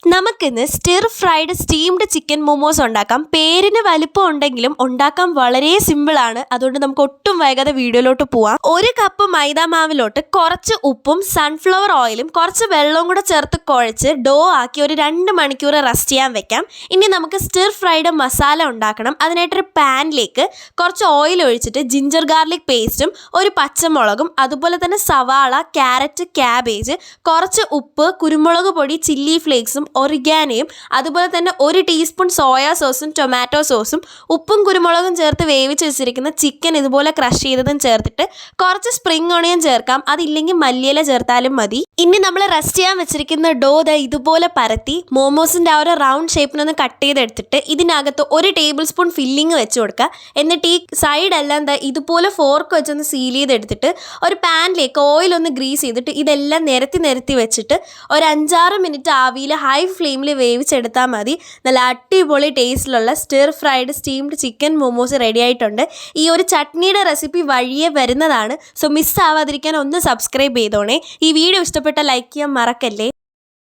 നമുക്കിന്ന് stir fried steamed chicken momos ഉണ്ടാക്കാം. പേരിന് വലിപ്പം ഉണ്ടെങ്കിലും ഉണ്ടാക്കാൻ വളരെ സിമ്പിളാണ്. അതുകൊണ്ട് നമുക്ക് ഒട്ടും വൈകാതെ വീഡിയോയിലോട്ട് പോവാം. 1 കപ്പ് മൈദ മാവിലോട്ട് കുറച്ച് ഉപ്പും സൺഫ്ലവർ ഓയിലും കുറച്ച് വെള്ളവും കൂടെ ചേർത്ത് കുഴച്ച് ഡോ ആക്കി ഒരു 2 മണിക്കൂർ റെസ്റ്റ് ചെയ്യാൻ വെക്കാം. ഇനി നമുക്ക് സ്റ്റിർ ഫ്രൈഡ് മസാല ഉണ്ടാക്കണം. അതിനായിട്ടൊരു പാനിലേക്ക് കുറച്ച് ഓയിൽ ഒഴിച്ചിട്ട് ജിഞ്ചർ ഗാർലിക് പേസ്റ്റും ഒരു പച്ചമുളകും അതുപോലെ തന്നെ സവാള, ക്യാരറ്റ്, ക്യാബേജ്, കുറച്ച് ഉപ്പ്, കുരുമുളക് പൊടി, ചില്ലി ഫ്ലേക്സും ഒറിഗാനോയും അതുപോലെ തന്നെ 1 ടീസ്പൂൺ സോയാ സോസും ടൊമാറ്റോ സോസും ഉപ്പും കുരുമുളകും ചേർത്ത് വേവിച്ച് വെച്ചിരിക്കുന്ന ചിക്കൻ ഇതുപോലെ ക്രഷ് ചെയ്തതും ചേർത്തിട്ട് കുറച്ച് സ്പ്രിംഗ് ഓണിയൻ ചേർക്കാം. അതില്ലെങ്കിൽ മല്ലിയില ചേർത്താലും മതി. ഇനി നമ്മൾ റെസ്റ്റ് ചെയ്യാൻ വെച്ചിരിക്കുന്ന ഡോ ഇതുപോലെ പരത്തി മോമോസിൻ്റെ ആ ഒരു റൗണ്ട് ഷേപ്പിനൊന്ന് കട്ട് ചെയ്തെടുത്തിട്ട് ഇതിനകത്ത് 1 ടേബിൾ സ്പൂൺ ഫില്ലിങ് വെച്ച് കൊടുക്കുക. എന്നിട്ട് ഈ സൈഡെല്ലാം ഇതുപോലെ ഫോർക്ക് വെച്ചൊന്ന് സീൽ ചെയ്തെടുത്തിട്ട് ഒരു പാനിലേക്ക് ഓയിലൊന്ന് ഗ്രീസ് ചെയ്തിട്ട് ഇതെല്ലാം നിരത്തി വെച്ചിട്ട് ഒരു 5-6 മിനിറ്റ് ആവിയിൽ ഹൈ ഫ്ലെയിമിൽ വേവിച്ചെടുത്താൽ മതി. നല്ല അടിപൊളി ടേസ്റ്റിലുള്ള stir fried steamed chicken momos ready ആയിട്ടുണ്ട്. ഈ ഒരു ചട്നിയുടെ റെസിപ്പി വഴിയേ വരുന്നതാണ്. സോ മിസ് ആവാതിരിക്കാൻ ഒന്ന് സബ്സ്ക്രൈബ് ചെയ്തോണേ. ഈ വീഡിയോ ഇഷ്ടപ്പെട്ട ലൈക്ക് ചെയ്യാൻ മറക്കല്ലേ.